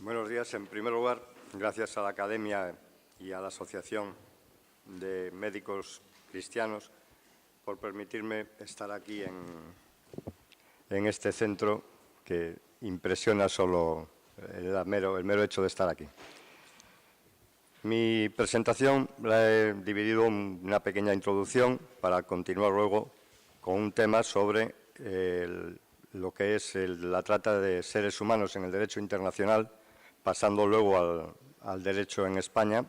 Buenos días. En primer lugar, gracias a la Academia y a la Asociación de Médicos Cristianos por permitirme estar aquí en este centro que impresiona solo el mero hecho de estar aquí. Mi presentación la he dividido en una pequeña introducción para continuar luego con un tema sobre lo que es la trata de seres humanos en el derecho internacional, pasando luego al derecho en España,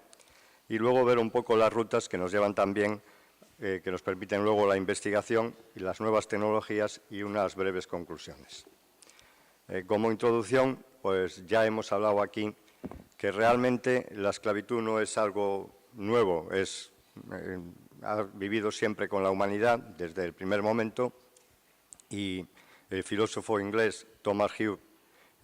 y luego ver un poco las rutas que nos llevan también, que nos permiten luego la investigación y las nuevas tecnologías y unas breves conclusiones. Como introducción, pues ya hemos hablado aquí que realmente la esclavitud no es algo nuevo, ha vivido siempre con la humanidad desde el primer momento, y el filósofo inglés Thomas Hughes,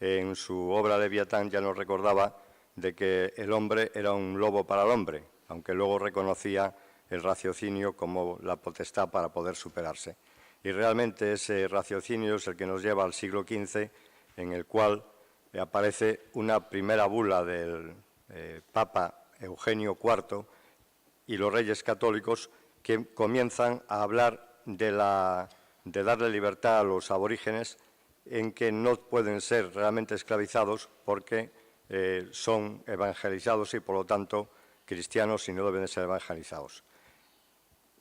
en su obra Leviatán, ya nos recordaba de que el hombre era un lobo para el hombre, aunque luego reconocía el raciocinio como la potestad para poder superarse. Y realmente ese raciocinio es el que nos lleva al siglo XV, en el cual aparece una primera bula del Papa Eugenio IV y los reyes católicos, que comienzan a hablar de darle libertad a los aborígenes, en que no pueden ser realmente esclavizados porque son evangelizados y, por lo tanto, cristianos y no deben de ser evangelizados.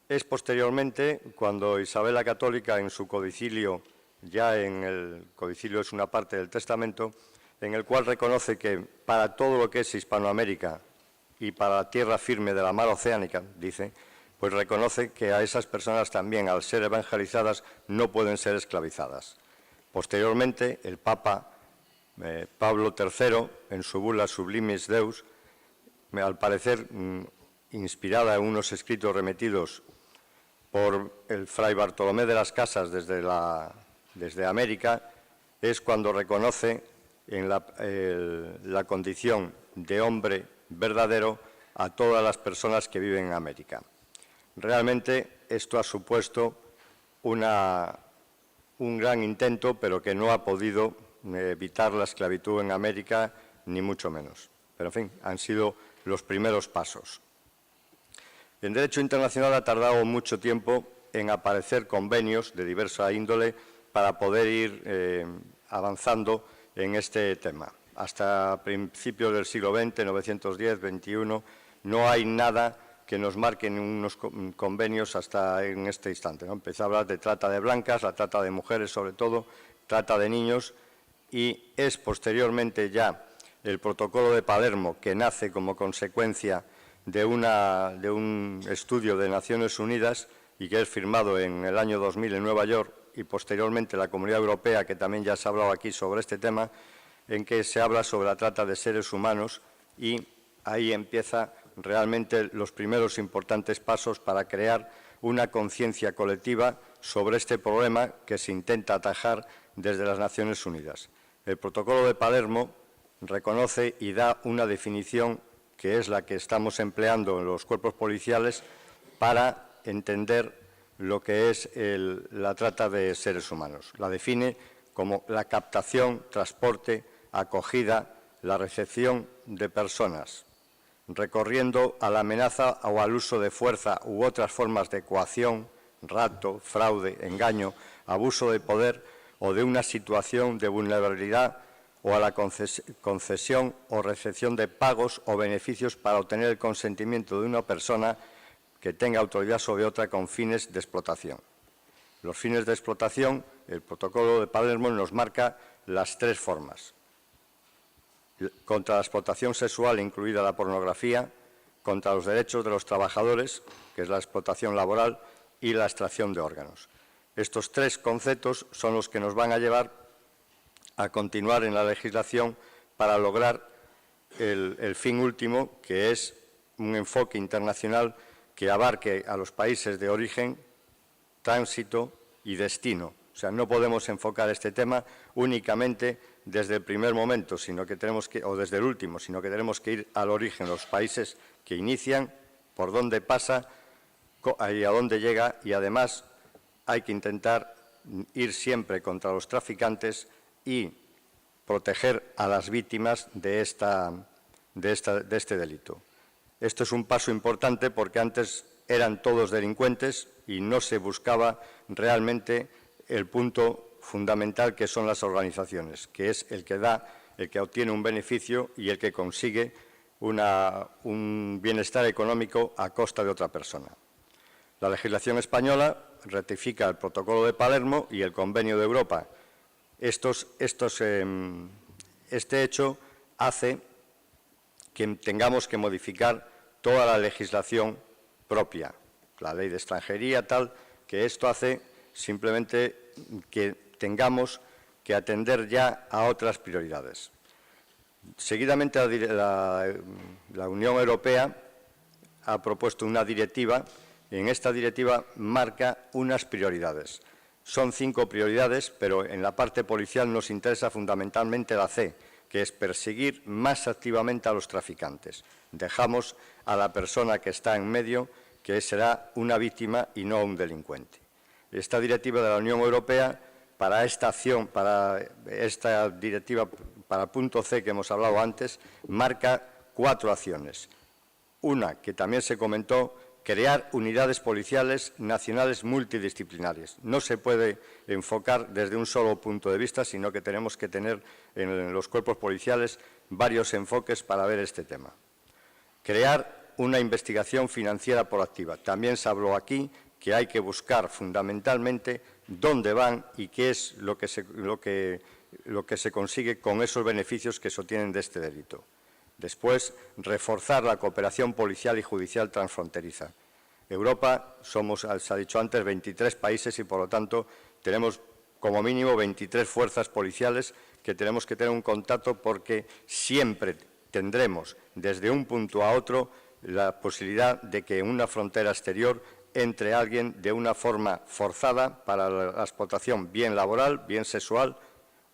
Es posteriormente cuando Isabel la Católica, en su codicilio, ya en el codicilio es una parte del testamento, en el cual reconoce que para todo lo que es Hispanoamérica y para la tierra firme de la mar oceánica, dice, pues reconoce que a esas personas también, al ser evangelizadas, no pueden ser esclavizadas. Posteriormente, el Papa Pablo III, en su bula Sublimis Deus, al parecer inspirada en unos escritos remitidos por el fray Bartolomé de las Casas desde América, es cuando reconoce en la condición de hombre verdadero a todas las personas que viven en América. Realmente esto ha supuesto un gran intento, pero que no ha podido evitar la esclavitud en América, ni mucho menos. Pero, en fin, han sido los primeros pasos. En derecho internacional ha tardado mucho tiempo en aparecer convenios de diversa índole para poder ir avanzando en este tema. Hasta principios del siglo XX, 910, 21, no hay nada que nos marquen unos convenios hasta en este instante, ¿no? Empezó a hablar de trata de blancas, la trata de mujeres sobre todo, trata de niños, y es posteriormente ya el Protocolo de Palermo, que nace como consecuencia de un estudio de Naciones Unidas y que es firmado en el año 2000 en Nueva York, y posteriormente la Comunidad Europea, que también ya se ha hablado aquí sobre este tema, en que se habla sobre la trata de seres humanos, y ahí empieza realmente los primeros importantes pasos para crear una conciencia colectiva sobre este problema que se intenta atajar desde las Naciones Unidas. El Protocolo de Palermo reconoce y da una definición que es la que estamos empleando en los cuerpos policiales para entender lo que es la trata de seres humanos. La define como la captación, transporte, acogida, la recepción de personas, recorriendo a la amenaza o al uso de fuerza u otras formas de coacción, rapto, fraude, engaño, abuso de poder o de una situación de vulnerabilidad, o a la concesión o recepción de pagos o beneficios para obtener el consentimiento de una persona que tenga autoridad sobre otra con fines de explotación. Los fines de explotación, el Protocolo de Palermo nos marca las tres formas: contra la explotación sexual, incluida la pornografía; contra los derechos de los trabajadores, que es la explotación laboral; y la extracción de órganos. Estos tres conceptos son los que nos van a llevar a continuar en la legislación para lograr el fin último, que es un enfoque internacional que abarque a los países de origen, tránsito y destino. O sea, no podemos enfocar este tema únicamente desde el primer momento, o desde el último, sino que tenemos que ir al origen, los países que inician, por dónde pasa y a dónde llega, y además hay que intentar ir siempre contra los traficantes y proteger a las víctimas de este delito. Esto es un paso importante porque antes eran todos delincuentes y no se buscaba realmente el punto fundamental que son las organizaciones, que es el que obtiene un beneficio y el que consigue un bienestar económico a costa de otra persona. La legislación española ratifica el Protocolo de Palermo y el Convenio de Europa. Este hecho hace que tengamos que modificar toda la legislación propia, la ley de extranjería, tal, que esto hace simplemente que tengamos que atender ya a otras prioridades. Seguidamente, la Unión Europea ha propuesto una directiva y en esta directiva marca unas prioridades. Son 5 prioridades, pero en la parte policial nos interesa fundamentalmente la C, que es perseguir más activamente a los traficantes. Dejamos a la persona que está en medio, que será una víctima y no un delincuente. Esta directiva de la Unión Europea, para esta acción, para esta directiva, para el punto C que hemos hablado antes, marca 4 acciones. Una, que también se comentó, crear unidades policiales nacionales multidisciplinarias. No se puede enfocar desde un solo punto de vista, sino que tenemos que tener en los cuerpos policiales varios enfoques para ver este tema. Crear una investigación financiera proactiva. También se habló aquí que hay que buscar fundamentalmente dónde van y qué es lo que se consigue con esos beneficios que se obtienen de este delito. Después, reforzar la cooperación policial y judicial transfronteriza. Europa somos, se ha dicho antes, 23 países y, por lo tanto, tenemos como mínimo 23 fuerzas policiales que tenemos que tener un contacto porque siempre tendremos, desde un punto a otro, la posibilidad de que en una frontera exterior entre alguien de una forma forzada para la explotación bien laboral, bien sexual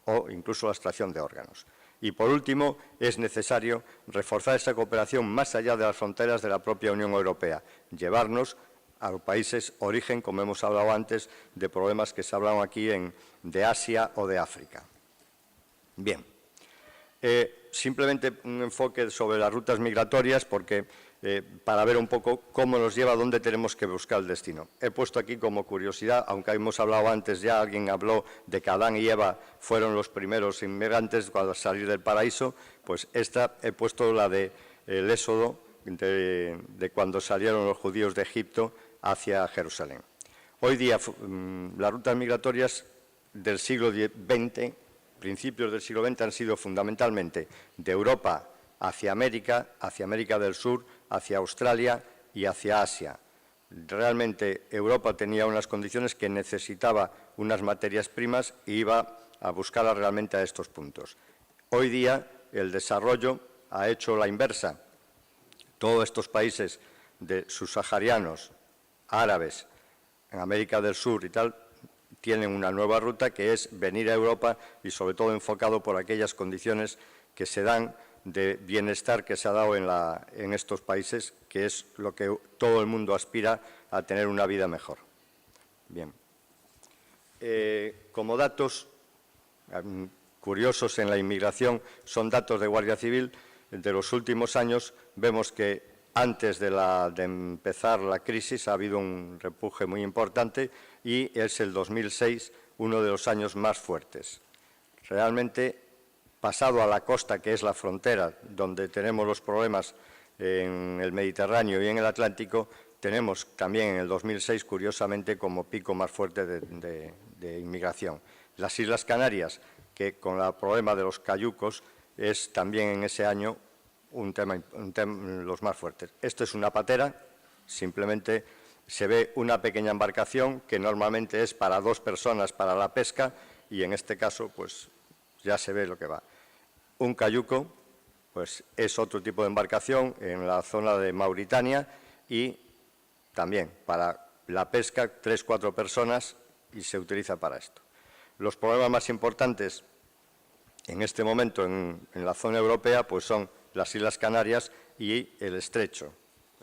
o incluso la extracción de órganos. Y, por último, es necesario reforzar esa cooperación más allá de las fronteras de la propia Unión Europea, llevarnos a los países origen, como hemos hablado antes, de problemas que se hablan aquí de Asia o de África. Bien, simplemente un enfoque sobre las rutas migratorias, porque para ver un poco cómo nos lleva, dónde tenemos que buscar el destino. He puesto aquí como curiosidad, aunque hemos hablado antes ya, alguien habló de que Adán y Eva fueron los primeros inmigrantes al salir del paraíso, pues esta he puesto la del éxodo de cuando salieron los judíos de Egipto hacia Jerusalén. Hoy día las rutas migratorias del siglo XX, principios del siglo XX, han sido fundamentalmente de Europa hacia América del Sur, hacia Australia y hacia Asia. Realmente Europa tenía unas condiciones que necesitaba unas materias primas y iba a buscarlas realmente a estos puntos. Hoy día el desarrollo ha hecho la inversa. Todos estos países subsaharianos, árabes, en América del Sur y tal, tienen una nueva ruta que es venir a Europa y sobre todo enfocado por aquellas condiciones que se dan de bienestar que se ha dado en estos países, que es lo que todo el mundo aspira a tener una vida mejor. Bien. Como datos curiosos en la inmigración, son datos de Guardia Civil. De los últimos años vemos que antes de empezar la crisis ha habido un repuje muy importante y es el 2006 uno de los años más fuertes. Realmente, pasado a la costa, que es la frontera, donde tenemos los problemas en el Mediterráneo y en el Atlántico, tenemos también en el 2006, curiosamente, como pico más fuerte de inmigración. Las Islas Canarias, que con el problema de los cayucos, es también en ese año un tema los más fuertes. Esto es una patera, simplemente se ve una pequeña embarcación que normalmente es para 2 personas para la pesca y en este caso pues ya se ve lo que va. Un cayuco pues es otro tipo de embarcación en la zona de Mauritania y también para la pesca 3-4 personas y se utiliza para esto. Los problemas más importantes en este momento en la zona europea pues son las Islas Canarias y el estrecho.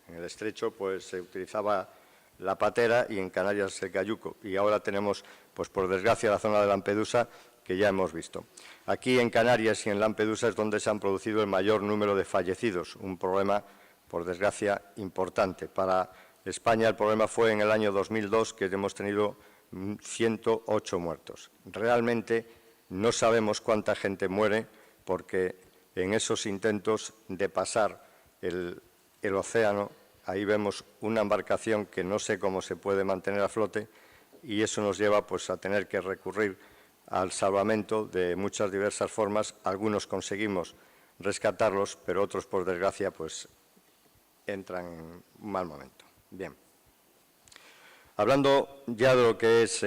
En el estrecho pues se utilizaba la patera y en Canarias el cayuco. Y ahora tenemos, pues por desgracia, la zona de Lampedusa, que ya hemos visto. Aquí en Canarias y en Lampedusa es donde se han producido el mayor número de fallecidos, un problema, por desgracia, importante. Para España el problema fue en el año 2002, que hemos tenido 108 muertos. Realmente no sabemos cuánta gente muere porque en esos intentos de pasar el océano, ahí vemos una embarcación que no sé cómo se puede mantener a flote y eso nos lleva pues, a tener que recurrir al salvamento de muchas diversas formas. Algunos conseguimos rescatarlos, pero otros, por desgracia, pues entran en un mal momento. Bien. Hablando ya de lo que es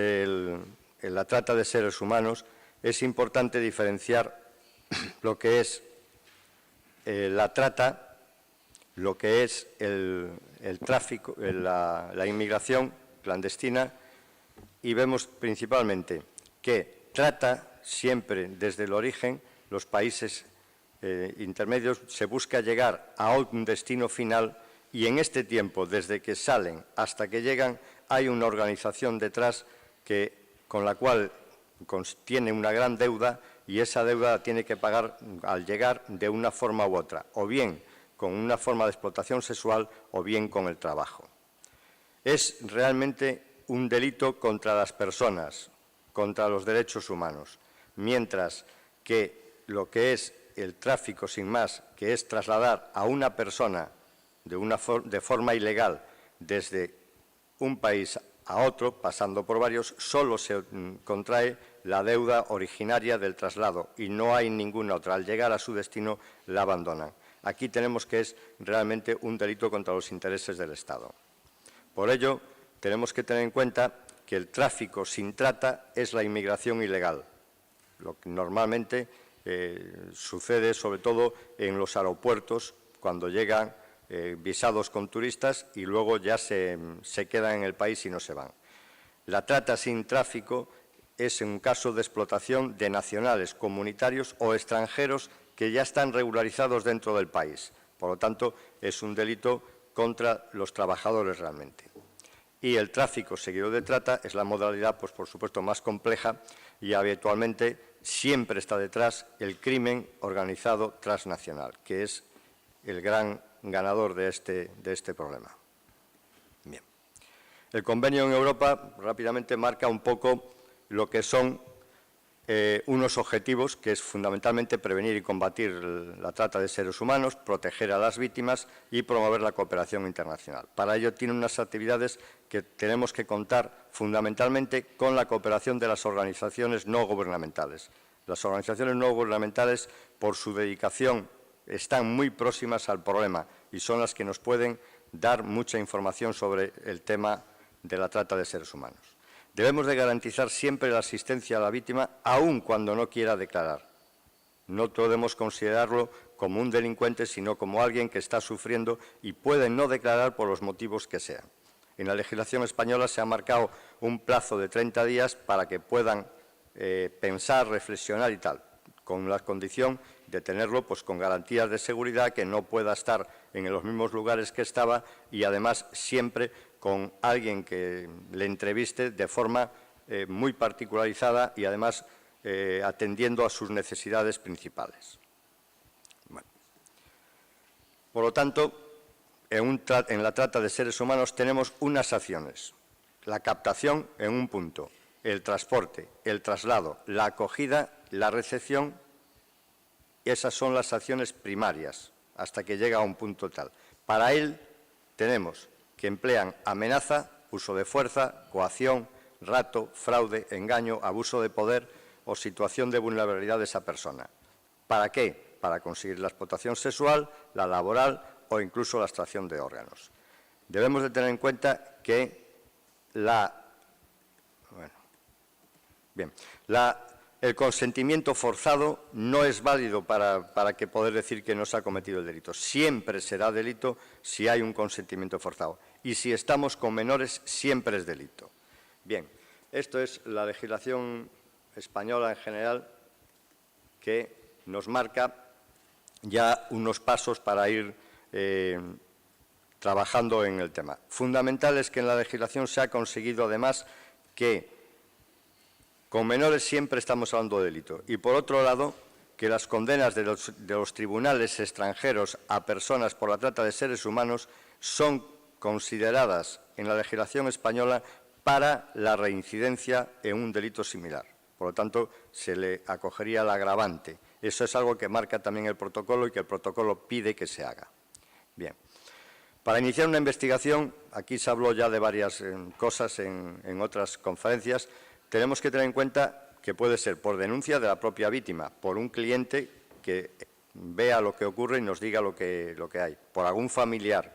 la trata de seres humanos, es importante diferenciar lo que es la trata, lo que es el tráfico, la inmigración clandestina, y vemos principalmente que trata siempre desde el origen, los países intermedios, se busca llegar a un destino final y en este tiempo, desde que salen hasta que llegan, hay una organización detrás con la cual tiene una gran deuda y esa deuda la tiene que pagar al llegar de una forma u otra, o bien con una forma de explotación sexual o bien con el trabajo. Es realmente un delito contra las personas, contra los derechos humanos, mientras que lo que es el tráfico sin más, que es trasladar a una persona de forma ilegal desde un país a otro, pasando por varios, solo se contrae la deuda originaria del traslado y no hay ninguna otra. Al llegar a su destino la abandonan. Aquí tenemos que es realmente un delito contra los intereses del Estado. Por ello, tenemos que tener en cuenta que el tráfico sin trata es la inmigración ilegal. Lo que normalmente sucede sobre todo en los aeropuertos cuando llegan visados con turistas y luego ya se quedan en el país y no se van. La trata sin tráfico es un caso de explotación de nacionales, comunitarios o extranjeros que ya están regularizados dentro del país. Por lo tanto, es un delito contra los trabajadores realmente. Y el tráfico seguido de trata es la modalidad, pues por supuesto, más compleja y habitualmente siempre está detrás el crimen organizado transnacional, que es el gran ganador de este problema. Bien. El convenio en Europa rápidamente marca un poco lo que son unos objetivos, que es fundamentalmente prevenir y combatir la trata de seres humanos, proteger a las víctimas y promover la cooperación internacional. Para ello tiene unas actividades que tenemos que contar fundamentalmente con la cooperación de las organizaciones no gubernamentales. Las organizaciones no gubernamentales, por su dedicación, están muy próximas al problema y son las que nos pueden dar mucha información sobre el tema de la trata de seres humanos. Debemos de garantizar siempre la asistencia a la víctima, aun cuando no quiera declarar. No podemos considerarlo como un delincuente, sino como alguien que está sufriendo y puede no declarar por los motivos que sean. En la legislación española se ha marcado un plazo de 30 días para que puedan pensar, reflexionar y tal, con la condición de tenerlo pues, con garantías de seguridad, que no pueda estar en los mismos lugares que estaba y, además, siempre con alguien que le entreviste de forma muy particularizada y, además, atendiendo a sus necesidades principales. Bueno. Por lo tanto, en la trata de seres humanos tenemos unas acciones. La captación en un punto, el transporte, el traslado, la acogida, la recepción. Esas son las acciones primarias hasta que llega a un punto tal. Para él tenemos que emplean amenaza, uso de fuerza, coacción, rapto, fraude, engaño, abuso de poder o situación de vulnerabilidad de esa persona. ¿Para qué? Para conseguir la explotación sexual, la laboral o incluso la extracción de órganos. Debemos de tener en cuenta que el consentimiento forzado no es válido para que poder decir que no se ha cometido el delito. Siempre será delito si hay un consentimiento forzado. Y si estamos con menores, siempre es delito. Bien, esto es la legislación española en general que nos marca ya unos pasos para ir trabajando en el tema. Fundamental es que en la legislación se ha conseguido, además, que Con menores siempre estamos hablando de delito. Y, por otro lado, que las condenas de los tribunales extranjeros a personas por la trata de seres humanos son consideradas en la legislación española para la reincidencia en un delito similar. Por lo tanto, se le acogería el agravante. Eso es algo que marca también el protocolo y que el protocolo pide que se haga. Bien. Para iniciar una investigación, aquí se habló ya de varias cosas en otras conferencias, tenemos que tener en cuenta que puede ser por denuncia de la propia víctima, por un cliente que vea lo que ocurre y nos diga lo que hay, por algún familiar,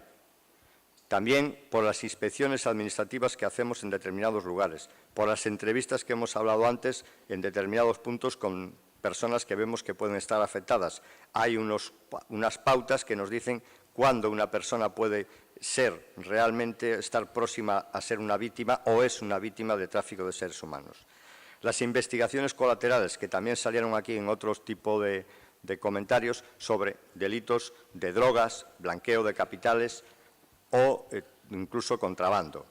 también por las inspecciones administrativas que hacemos en determinados lugares, por las entrevistas que hemos hablado antes en determinados puntos con personas que vemos que pueden estar afectadas. Hay unas pautas que nos dicen cuándo una persona puede ser realmente, estar próxima a ser una víctima o es una víctima de tráfico de seres humanos. Las investigaciones colaterales, que también salieron aquí en otros tipos de comentarios sobre delitos de drogas, blanqueo de capitales o incluso contrabando.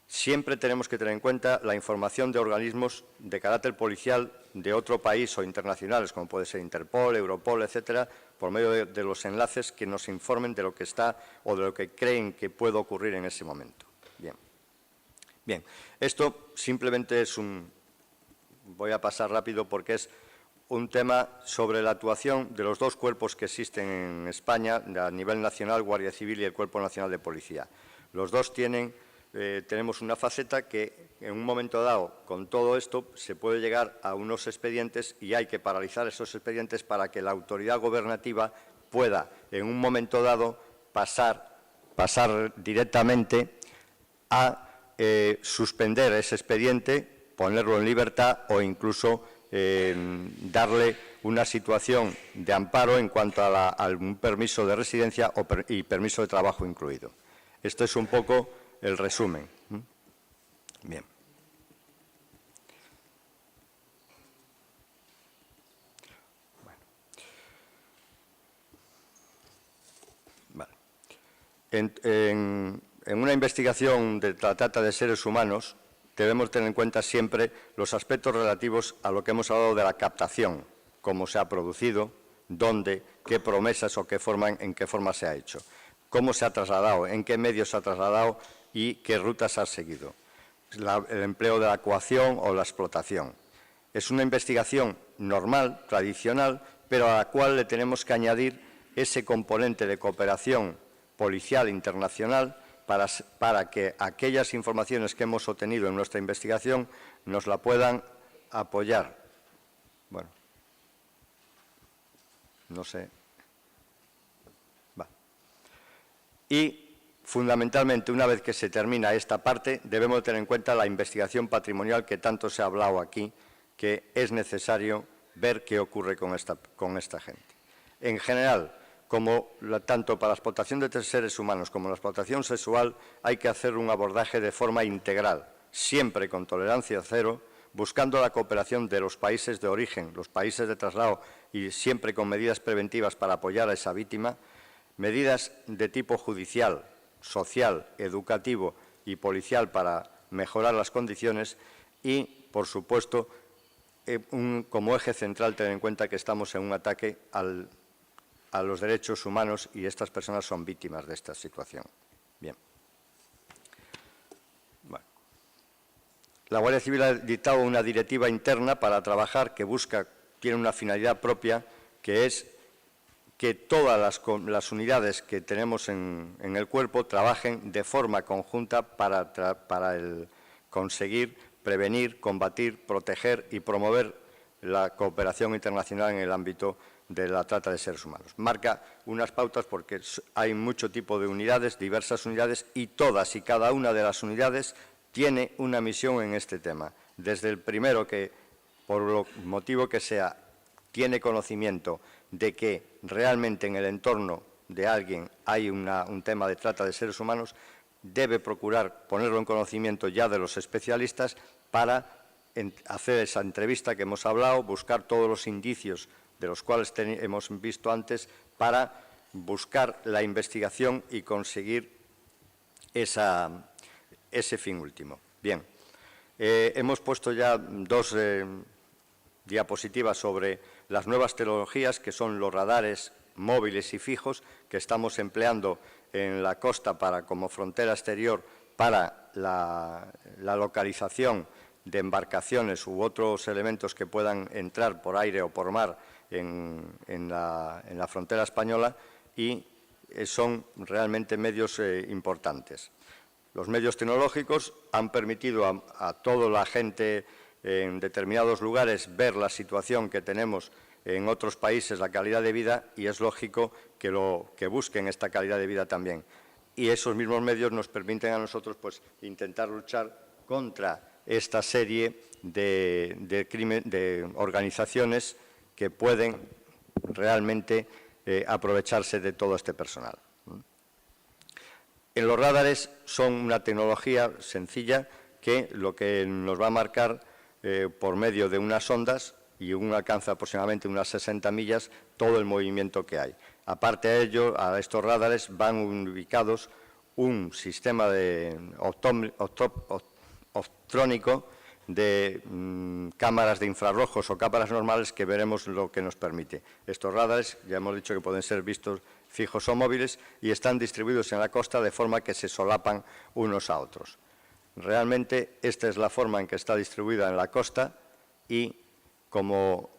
Siempre tenemos que tener en cuenta la información de organismos de carácter policial de otro país o internacionales, como puede ser Interpol, Europol, etcétera, por medio de los enlaces que nos informen de lo que está o de lo que creen que puede ocurrir en ese momento. Bien. Esto simplemente es voy a pasar rápido porque es un tema sobre la actuación de los dos cuerpos que existen en España, a nivel nacional, Guardia Civil y el Cuerpo Nacional de Policía. Los dos tenemos una faceta que en un momento dado, con todo esto, se puede llegar a unos expedientes y hay que paralizar esos expedientes para que la autoridad gobernativa pueda, en un momento dado, pasar directamente a suspender ese expediente, ponerlo en libertad o incluso darle una situación de amparo en cuanto a un permiso de residencia y permiso de trabajo incluido. Esto es un poco el resumen. Bien. Vale. En una investigación de la trata de seres humanos debemos tener en cuenta siempre los aspectos relativos a lo que hemos hablado de la captación, cómo se ha producido, dónde, qué promesas o en qué forma se ha hecho, cómo se ha trasladado, en qué medios se ha trasladado y qué rutas ha seguido, el empleo de la coacción o la explotación. Es una investigación normal, tradicional, pero a la cual le tenemos que añadir ese componente de cooperación policial internacional para que aquellas informaciones que hemos obtenido en nuestra investigación nos la puedan apoyar. Bueno, no sé. Va. Y, fundamentalmente, una vez que se termina esta parte, debemos tener en cuenta la investigación patrimonial que tanto se ha hablado aquí, que es necesario ver qué ocurre con esta gente. En general, tanto para la explotación de seres humanos como la explotación sexual, hay que hacer un abordaje de forma integral, siempre con tolerancia cero, buscando la cooperación de los países de origen, los países de traslado y siempre con medidas preventivas para apoyar a esa víctima, medidas de tipo judicial, social, educativo y policial para mejorar las condiciones y, por supuesto, como eje central tener en cuenta que estamos en un ataque a los derechos humanos y estas personas son víctimas de esta situación. Bien. Bueno. La Guardia Civil ha dictado una directiva interna para trabajar que tiene una finalidad propia, que es que todas las unidades que tenemos en el cuerpo trabajen de forma conjunta para conseguir prevenir, combatir, proteger y promover la cooperación internacional en el ámbito de la trata de seres humanos. Marca unas pautas porque hay mucho tipo de unidades, diversas unidades, y todas y cada una de las unidades tiene una misión en este tema. Desde el primero que, por lo motivo que sea, tiene conocimiento de que realmente en el entorno de alguien hay un tema de trata de seres humanos, debe procurar ponerlo en conocimiento ya de los especialistas para hacer esa entrevista que hemos hablado, buscar todos los indicios de los cuales hemos visto antes para buscar la investigación y conseguir ese fin último. Bien, Hemos puesto ya dos diapositivas sobre las nuevas tecnologías, que son los radares móviles y fijos, que estamos empleando en la costa como frontera exterior para la localización de embarcaciones u otros elementos que puedan entrar por aire o por mar en la frontera española, y son realmente medios importantes. Los medios tecnológicos han permitido a toda la gente en determinados lugares ver la situación que tenemos en otros países, la calidad de vida, y es lógico que busquen esta calidad de vida también. Y esos mismos medios nos permiten a nosotros pues, intentar luchar contra esta serie de organizaciones que pueden realmente aprovecharse de todo este personal. En los radares son una tecnología sencilla que lo que nos va a marcar por medio de unas ondas y un alcance aproximadamente unas 60 millas todo el movimiento que hay. Aparte de ello, a estos radares van ubicados un sistema optrónico de cámaras de infrarrojos o cámaras normales que veremos lo que nos permite. Estos radares, ya hemos dicho que pueden ser vistos fijos o móviles y están distribuidos en la costa de forma que se solapan unos a otros. Realmente esta es la forma en que está distribuida en la costa y como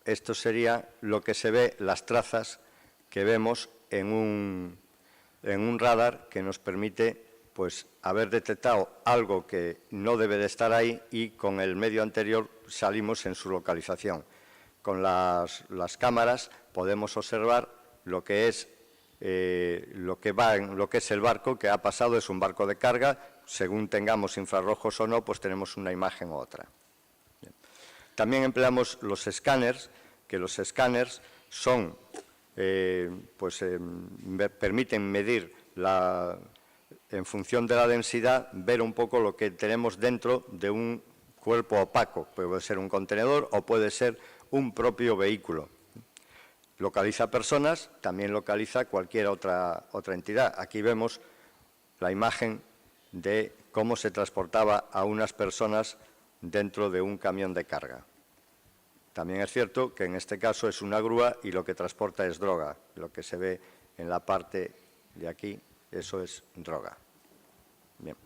esto sería lo que se ve, las trazas que vemos en un radar que nos permite pues, haber detectado algo que no debe de estar ahí y con el medio anterior salimos en su localización. Con las cámaras podemos observar lo que es el barco que ha pasado, es un barco de carga, según tengamos infrarrojos o no, pues tenemos una imagen u otra. Bien. También empleamos los escáneres, que los escáneres son, permiten medir en función de la densidad, ver un poco lo que tenemos dentro de un cuerpo opaco. Puede ser un contenedor o puede ser un propio vehículo. Localiza personas, también localiza cualquier otra entidad. Aquí vemos la imagen de cómo se transportaba a unas personas dentro de un camión de carga. También es cierto que en este caso es una grúa y lo que transporta es droga. Lo que se ve en la parte de aquí, eso es droga. Bien.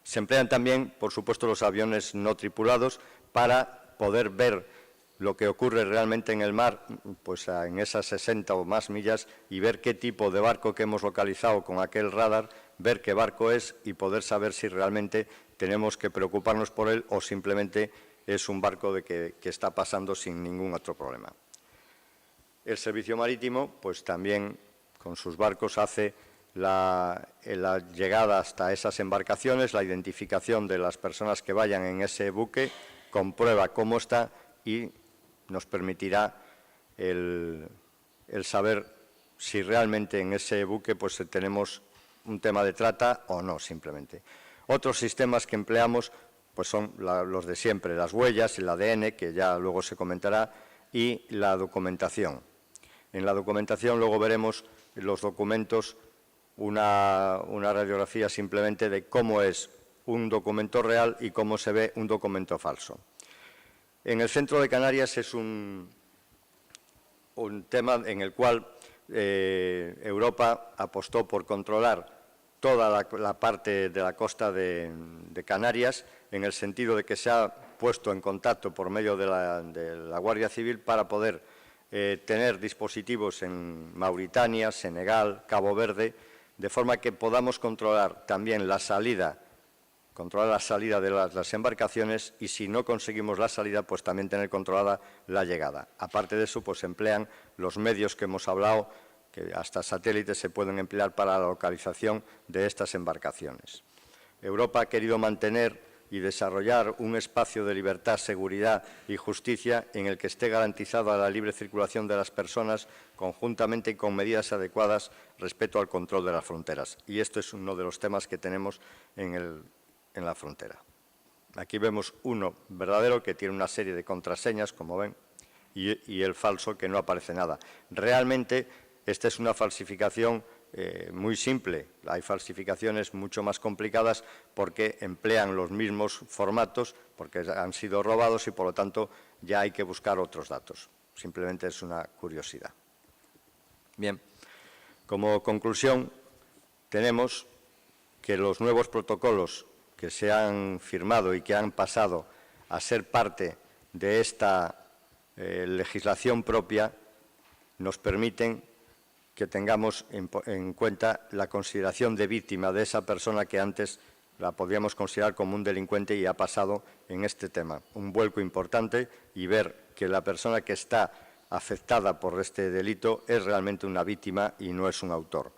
Se emplean también, por supuesto, los aviones no tripulados para poder ver lo que ocurre realmente en el mar, pues en esas 60 o más millas, y ver qué tipo de barco que hemos localizado con aquel radar, ver qué barco es y poder saber si realmente tenemos que preocuparnos por él o simplemente es un barco que está pasando sin ningún otro problema. El servicio marítimo, pues también con sus barcos hace la llegada hasta esas embarcaciones, la identificación de las personas que vayan en ese buque, comprueba cómo está y nos permitirá el saber si realmente en ese buque pues, tenemos un tema de trata o no, simplemente. Otros sistemas que empleamos pues, son los de siempre, las huellas, el ADN, que ya luego se comentará, y la documentación. En la documentación luego veremos los documentos, una radiografía simplemente de cómo es un documento real y cómo se ve un documento falso. En el centro de Canarias es un tema en el cual Europa apostó por controlar toda la parte de la costa de Canarias, en el sentido de que se ha puesto en contacto por medio de la Guardia Civil para poder tener dispositivos en Mauritania, Senegal, Cabo Verde, de forma que podamos controlar también la salida de las embarcaciones y si no conseguimos la salida, pues también tener controlada la llegada. Aparte de eso, pues emplean los medios que hemos hablado, que hasta satélites se pueden emplear para la localización de estas embarcaciones. Europa ha querido mantener y desarrollar un espacio de libertad, seguridad y justicia en el que esté garantizada la libre circulación de las personas conjuntamente y con medidas adecuadas respecto al control de las fronteras. Y esto es uno de los temas que tenemos en la frontera. Aquí vemos uno verdadero que tiene una serie de contraseñas, como ven, y el falso que no aparece nada. Realmente esta es una falsificación muy simple. Hay falsificaciones mucho más complicadas porque emplean los mismos formatos, porque han sido robados y, por lo tanto, ya hay que buscar otros datos. Simplemente es una curiosidad. Bien, como conclusión, tenemos que los nuevos protocolos que se han firmado y que han pasado a ser parte de esta legislación propia nos permiten que tengamos en cuenta la consideración de víctima de esa persona que antes la podríamos considerar como un delincuente y ha pasado en este tema. Un vuelco importante y ver que la persona que está afectada por este delito es realmente una víctima y no es un autor.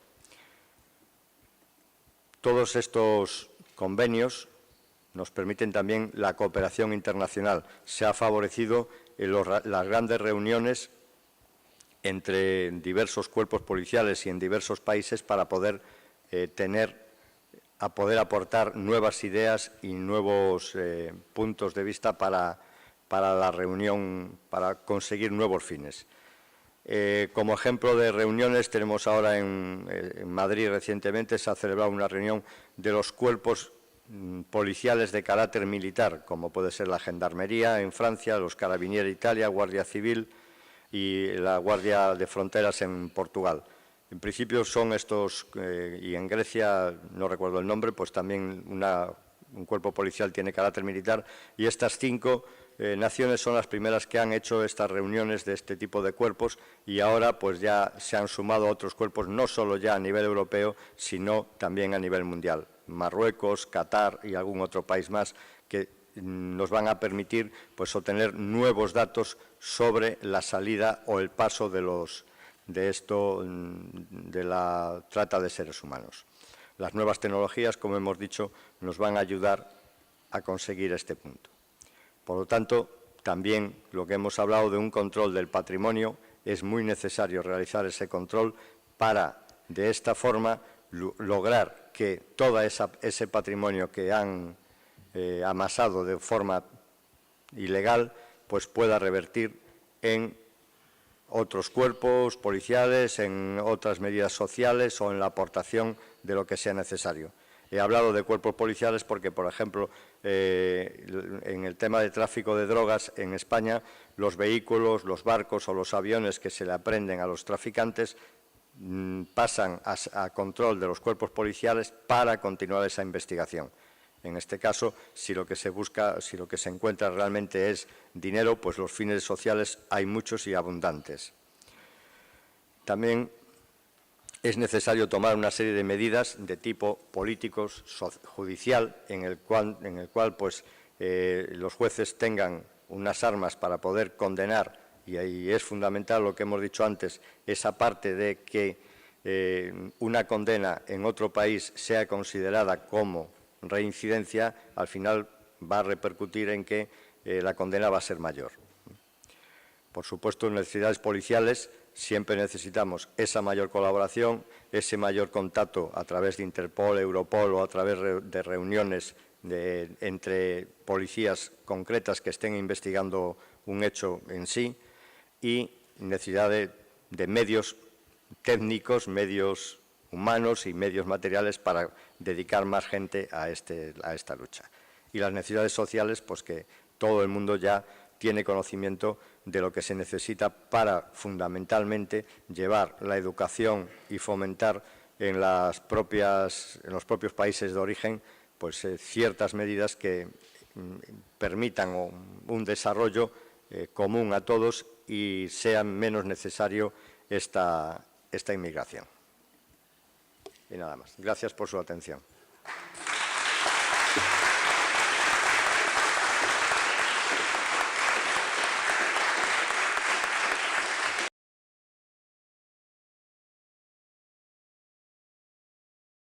Todos estos convenios nos permiten también la cooperación internacional. Se ha favorecido en las grandes reuniones entre diversos cuerpos policiales y en diversos países para poder poder aportar nuevas ideas y nuevos puntos de vista para la reunión, para conseguir nuevos fines. Como ejemplo de reuniones, tenemos ahora en Madrid recientemente se ha celebrado una reunión de los cuerpos policiales de carácter militar, como puede ser la Gendarmería en Francia, los Carabinieri Italia, Guardia Civil y la Guardia de Fronteras en Portugal. En principio son estos, y en Grecia, no recuerdo el nombre, pues también un cuerpo policial tiene carácter militar, y estas 5 naciones son las primeras que han hecho estas reuniones de este tipo de cuerpos y ahora pues ya se han sumado otros cuerpos, no solo ya a nivel europeo, sino también a nivel mundial. Marruecos, Qatar y algún otro país más que nos van a permitir pues obtener nuevos datos sobre la salida o el paso de la trata de seres humanos. Las nuevas tecnologías, como hemos dicho, nos van a ayudar a conseguir este punto. Por lo tanto, también lo que hemos hablado de un control del patrimonio, es muy necesario realizar ese control para, de esta forma, lograr que todo ese patrimonio que han amasado de forma ilegal, pues pueda revertir en otros cuerpos policiales, en otras medidas sociales o en la aportación de lo que sea necesario. He hablado de cuerpos policiales porque, por ejemplo, en el tema de tráfico de drogas en España, los vehículos, los barcos o los aviones que se le aprenden a los traficantes pasan a control de los cuerpos policiales para continuar esa investigación. En este caso, si lo que se busca, si lo que se encuentra realmente es dinero, pues los fines sociales hay muchos y abundantes. También es necesario tomar una serie de medidas de tipo político, judicial, en el cual pues, los jueces tengan unas armas para poder condenar, y ahí es fundamental lo que hemos dicho antes, esa parte de que una condena en otro país sea considerada como reincidencia, al final va a repercutir en que la condena va a ser mayor. Por supuesto, en necesidades policiales siempre necesitamos esa mayor colaboración, ese mayor contacto a través de Interpol, Europol o a través de reuniones entre policías concretas que estén investigando un hecho en sí y necesidad de medios técnicos, medios humanos y medios materiales para dedicar más gente a esta lucha. Y las necesidades sociales, pues que todo el mundo ya tiene conocimiento de lo que se necesita para, fundamentalmente, llevar la educación y fomentar en los propios países de origen pues, ciertas medidas que permitan un desarrollo común a todos y sea menos necesario esta inmigración. Y nada más. Gracias por su atención.